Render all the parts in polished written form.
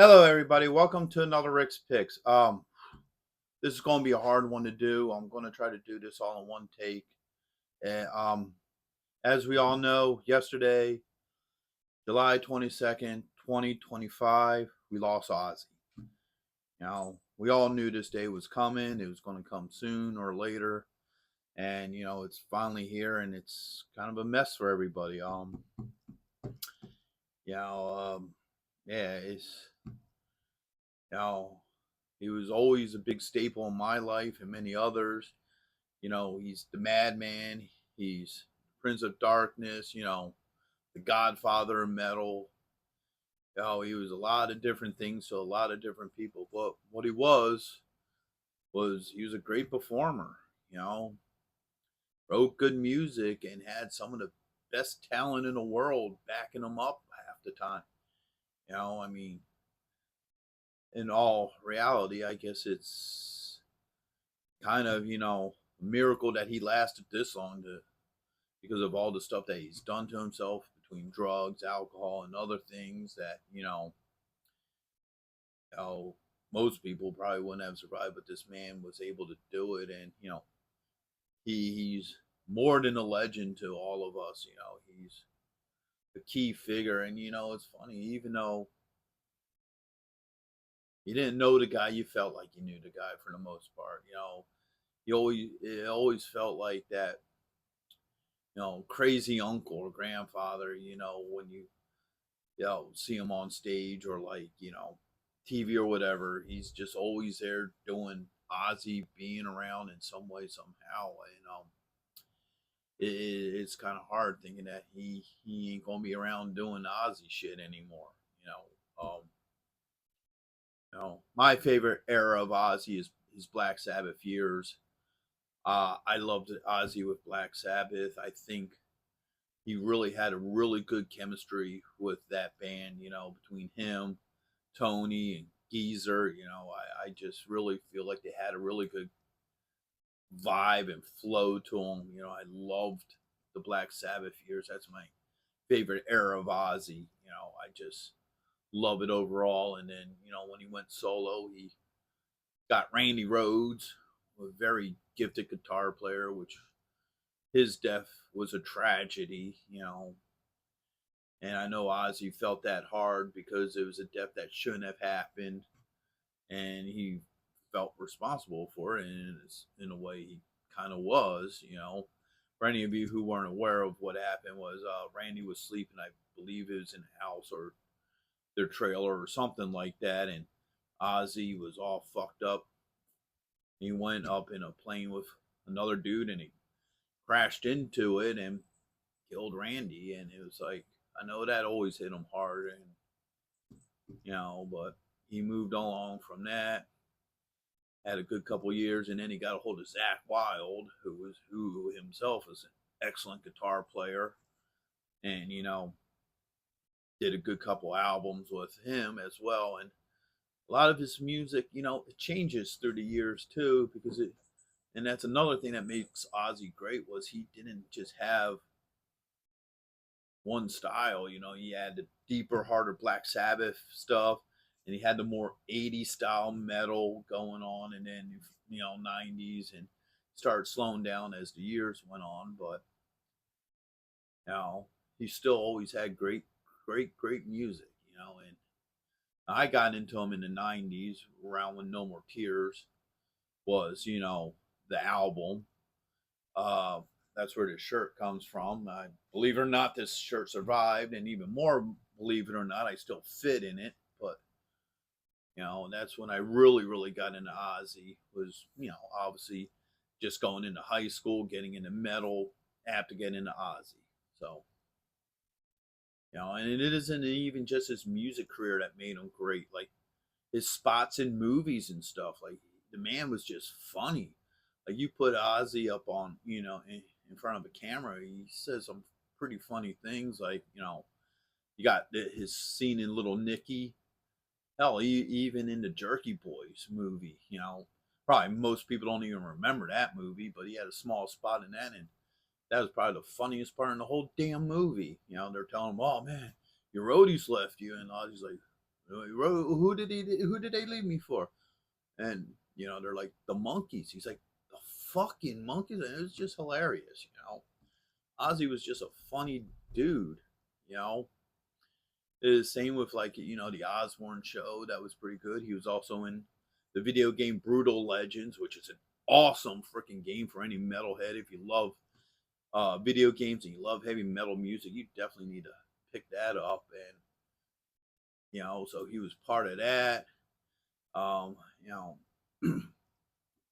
Hello, everybody. Welcome to another Rick's Picks. This is going to be a hard one to do. I'm going to try to do this all in one take. And as we all know, yesterday, July 22nd, 2025, we lost Ozzy. Now, we all knew this day was coming. It was going to come soon or later, and it's finally here, and it's kind of a mess for everybody. You know, yeah, it's you know He was always a big staple in my life and many others. He's the madman. He's Prince of Darkness, the Godfather of metal. He was a lot of different things to a lot of different people. But what he was a great performer, you know, wrote good music and had some of the best talent in the world backing him up half the time. I mean, in all reality, I guess it's kind of, a miracle that he lasted this long because of all the stuff that he's done to himself between drugs, alcohol, and other things that, know most people probably wouldn't have survived, but this man was able to do it. And, he's more than a legend to all of us. He's a key figure. And, it's funny, even though you didn't know the guy, you felt like you knew the guy for the most part. It always felt like that, crazy uncle or grandfather, when you see him on stage or like, TV or whatever. He's just always there doing Ozzy, being around in some way, somehow. And it's kind of hard thinking that he ain't gonna be around doing Ozzy shit anymore. My favorite era of Ozzy is his Black Sabbath years. I loved Ozzy with Black Sabbath. I think he really had a really good chemistry with that band, between him, Tony, and Geezer. I just really feel like they had a really good vibe and flow to them. I loved the Black Sabbath years. That's my favorite era of Ozzy. I just love it overall. And then, when he went solo, he got Randy Rhoads, a very gifted guitar player, which his death was a tragedy, and I know Ozzy felt that hard because it was a death that shouldn't have happened, and he felt responsible for it, and in a way he kind of was. For any of you who weren't aware of what happened, was Randy was sleeping, I believe it was in a house or their trailer or something like that, and Ozzy was all fucked up. He went up in a plane with another dude, and he crashed into it and killed Randy. And it was like, I know that always hit him hard, and but he moved along from that, had a good couple years, and then he got a hold of Zach Wild, who himself is an excellent guitar player, and did a good couple albums with him as well. And a lot of his music, it changes through the years too, because it and that's another thing that makes Ozzy great, was he didn't just have one style. He had the deeper, harder Black Sabbath stuff, and he had the more 80s style metal going on, and then 90s, and started slowing down as the years went on. But he still always had great, great, great music. And I got into him in the 90s, around when No More Tears was, the album. Uh, that's where this shirt comes from. Believe it or not, this shirt survived, and even more, believe it or not, I still fit in it. But that's when I really, really got into Ozzy. Was obviously just going into high school, getting into metal, apt to get into Ozzy. So and it isn't even just his music career that made him great. Like his spots in movies and stuff. Like the man was just funny. Like you put Ozzy up on, in front of a camera, he says some pretty funny things. Like, you got his scene in Little Nicky. Hell, even in the Jerky Boys movie, probably most people don't even remember that movie, but he had a small spot in that, and that was probably the funniest part in the whole damn movie. They're telling him, "Oh man, your roadies left you," and Ozzy's like, Who did he? Who did they leave me for? And they're like the monkeys. He's like the fucking monkeys, and it was just hilarious. Ozzy was just a funny dude. You know, the same with like the Osbourne show that was pretty good. He was also in the video game Brutal Legends, which is an awesome freaking game for any metalhead. If you love video games and you love heavy metal music, you definitely need to pick that up. And so he was part of that. Um, you know,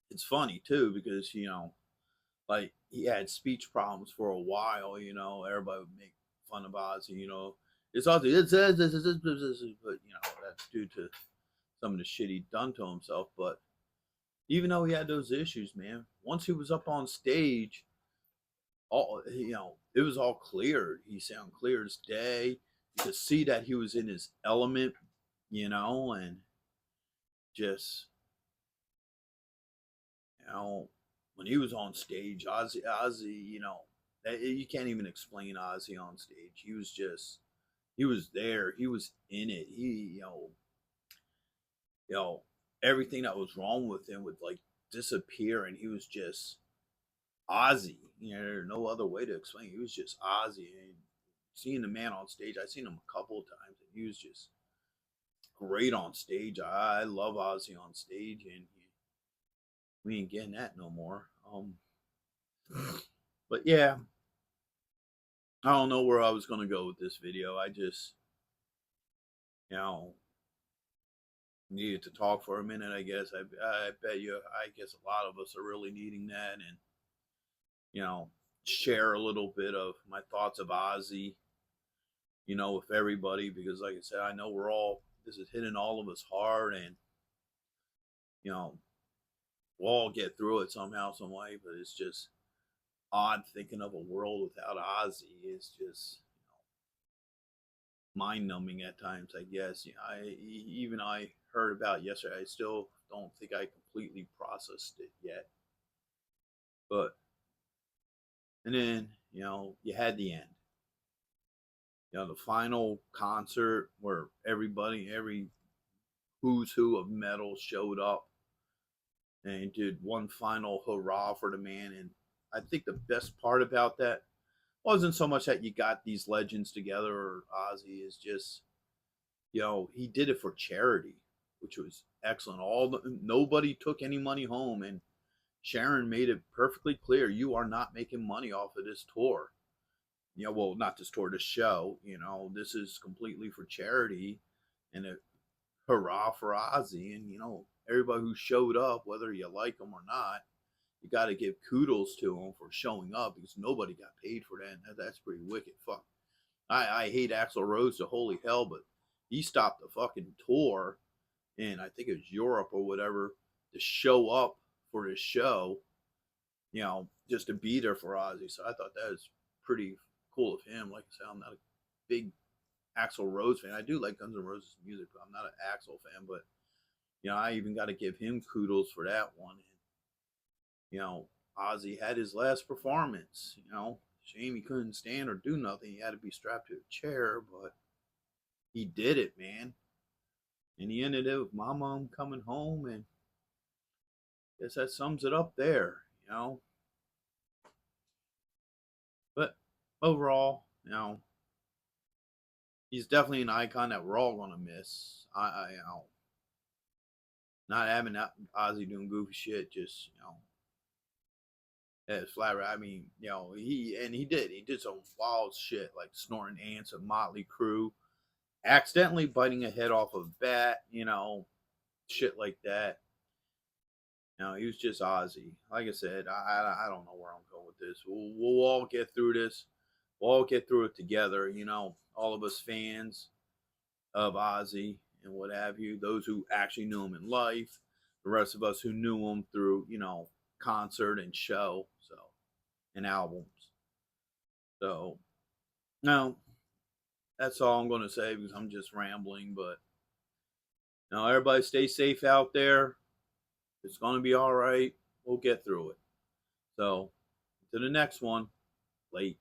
it's funny too because like he had speech problems for a while. Everybody would make fun of Ozzy. It's Ozzy, but that's due to some of the shit he'd done to himself. But even though he had those issues, man, once he was up on stage, all it was all cleared. He sounded clear as day. You could see that he was in his element, and just when he was on stage, Ozzy, you can't even explain Ozzy on stage. He was there. He was in it. He, everything that was wrong with him would like disappear, and he was just Ozzy. There's no other way to explain it. He was just Ozzy. And seeing the man on stage, I've seen him a couple of times, and he was just great on stage. I love Ozzy on stage, and we ain't getting that no more. But yeah, I don't know where I was gonna go with this video. I just, needed to talk for a minute. I guess I bet you. I guess a lot of us are really needing that, and share a little bit of my thoughts of Ozzy. With everybody because, like I said, I know this is hitting all of us hard, and we'll all get through it somehow, some way. But it's just odd thinking of a world without Ozzy. It's just mind numbing at times, I guess. I heard about yesterday. I still don't think I completely processed it yet. But and then you had the end. The final concert where every who's who of metal showed up and did one final hurrah for the man. And I think the best part about that wasn't so much that you got these legends together or Ozzy, is just he did it for charity, which was excellent. Nobody took any money home, and Sharon made it perfectly clear you are not making money off of this tour. Well, not this tour, this show. This is completely for charity, and a hurrah for Ozzy. And everybody who showed up, whether you like them or not, you got to give kudos to them for showing up because nobody got paid for that. And that's pretty wicked. Fuck. I hate Axl Rose to holy hell, but he stopped the fucking tour in, I think it was Europe or whatever, to show up for this show, just to be there for Ozzy. So I thought that was pretty cool of him. Like I said, I'm not a big Axl Rose fan. I do like Guns N' Roses music, but I'm not an Axl fan. But I even got to give him kudos for that one. And Ozzy had his last performance. Shame he couldn't stand or do nothing. He had to be strapped to a chair, but he did it, man. And he ended it with my mom coming home, and I guess that sums it up there. But overall, he's definitely an icon that we're all gonna miss. Not having that Ozzy doing goofy shit, just it's flat. I mean, he did some wild shit like snorting ants at Motley Crue, accidentally biting a head off of a bat, shit like that. He was just Ozzy. Like I said, I don't know where I'm going with this. We'll all get through this. We'll all get through it together. All of us fans of Ozzy and what have you. Those who actually knew him in life. The rest of us who knew him through, concert and show. So, and albums. So, no, that's all I'm going to say because I'm just rambling. But, everybody stay safe out there. It's going to be all right. We'll get through it. So, to the next one. Late.